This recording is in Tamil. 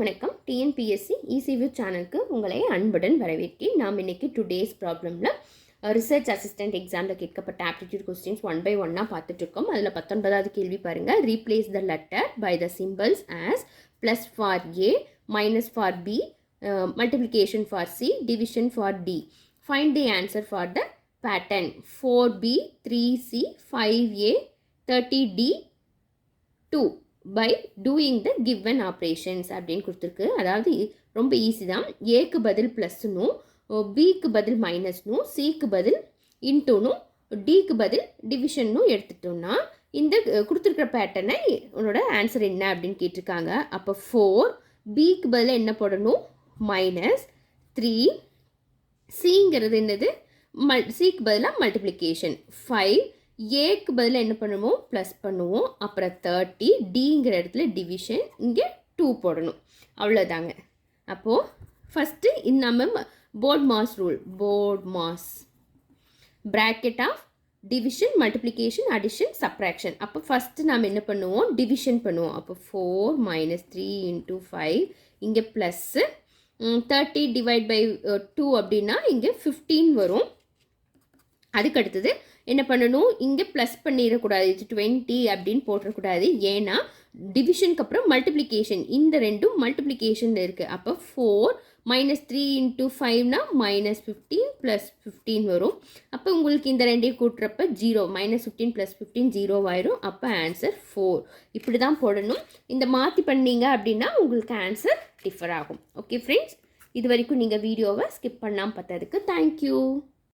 வணக்கம். Tnpsc ECView சேனலுக்கு உங்களை அன்புடன் வரவேற்கிறேன். நாம் இன்னைக்கு டுடேஸ் ப்ராப்ளம்ல ரிசர்ச் அசிஸ்டன்ட் எக்ஸாமில் கேட்கப்பட்ட ஆப்டிடியூட் கொஸ்டின்ஸ் 1 by 1 பார்த்துட்டு இருக்கோம். அதில் 19வது கேள்வி பாருங்க. Replace the letter by the symbols as plus for A, minus for B, multiplication for C, division for D. Find the answer for the pattern 4b, 3c, 5a, 30d, 2 by doing the given operations அப்படின்னு கொடுத்துருக்கு. அதாவது ரொம்ப ஈஸி தான். ஏக்கு பதில் ப்ளஸ்னும், பிக்கு பதில் மைனஸ்னும், சிக்கு பதில் இன்டூனும், டிக்கு பதில் டிவிஷனும் எடுத்துட்டோம்னா இந்த கொடுத்துருக்கிற பேட்டர்னை உன்னோட ஆன்சர் என்ன அப்படின்னு கேட்டிருக்காங்க. அப்போ 4, பிக்கு பதில் என்ன போடணும், மைனஸ் 3, சிங்கிறது என்னது, சிக்கு பதிலாக மல்டிப்ளிகேஷன் 5, ஏக்கு பதில் என்ன பண்ணுவோம், ப்ளஸ் பண்ணுவோம். அப்புறம் 30, டிங்கிற இடத்துல டிவிஷன், இங்கே 2 போடணும். அவ்வளோதாங்க. அப்போது ஃபஸ்ட்டு நம்ம BODMAS rule, BODMAS bracket of division, multiplication, addition, subtraction. அப்போ ஃபஸ்ட்டு நாம் என்ன பண்ணுவோம், டிவிஷன் பண்ணுவோம். அப்போ 4 மைனஸ் 3 இன்ட்டு 5, இங்கே ப்ளஸ்ஸு 30 டிவைட் பை 2 அப்படின்னா இங்கே 15 வரும். அதுக்கு அடுத்தது என்ன பண்ணணும், இங்கே ப்ளஸ் பண்ணிடக்கூடாது, இது 20 அப்படின்னு போட்டுறக்கூடாது. ஏன்னா டிவிஷனுக்கு அப்புறம் மல்டிப்ளிகேஷன், இந்த ரெண்டும் மல்டிப்ளிகேஷன் இருக்குது. அப்போ 4 மைனஸ் 3 இன்ட்டு 5னா மைனஸ் 15 ப்ளஸ் 15 வரும். அப்போ உங்களுக்கு இந்த ரெண்டையும் கூட்டுறப்ப 0, மைனஸ் 15 ப்ளஸ் 15 0 ஆயிரும். அப்போ ஆன்சர் 4. இப்படி தான் போடணும். இந்த மாற்றி பண்ணீங்க அப்படின்னா உங்களுக்கு ஆன்சர் டிஃபர் ஆகும். ஓகே ஃப்ரெண்ட்ஸ், இது வரைக்கும் நீங்கள் வீடியோவை ஸ்கிப் பண்ணாமல் பார்த்ததுக்கு தேங்க்யூ.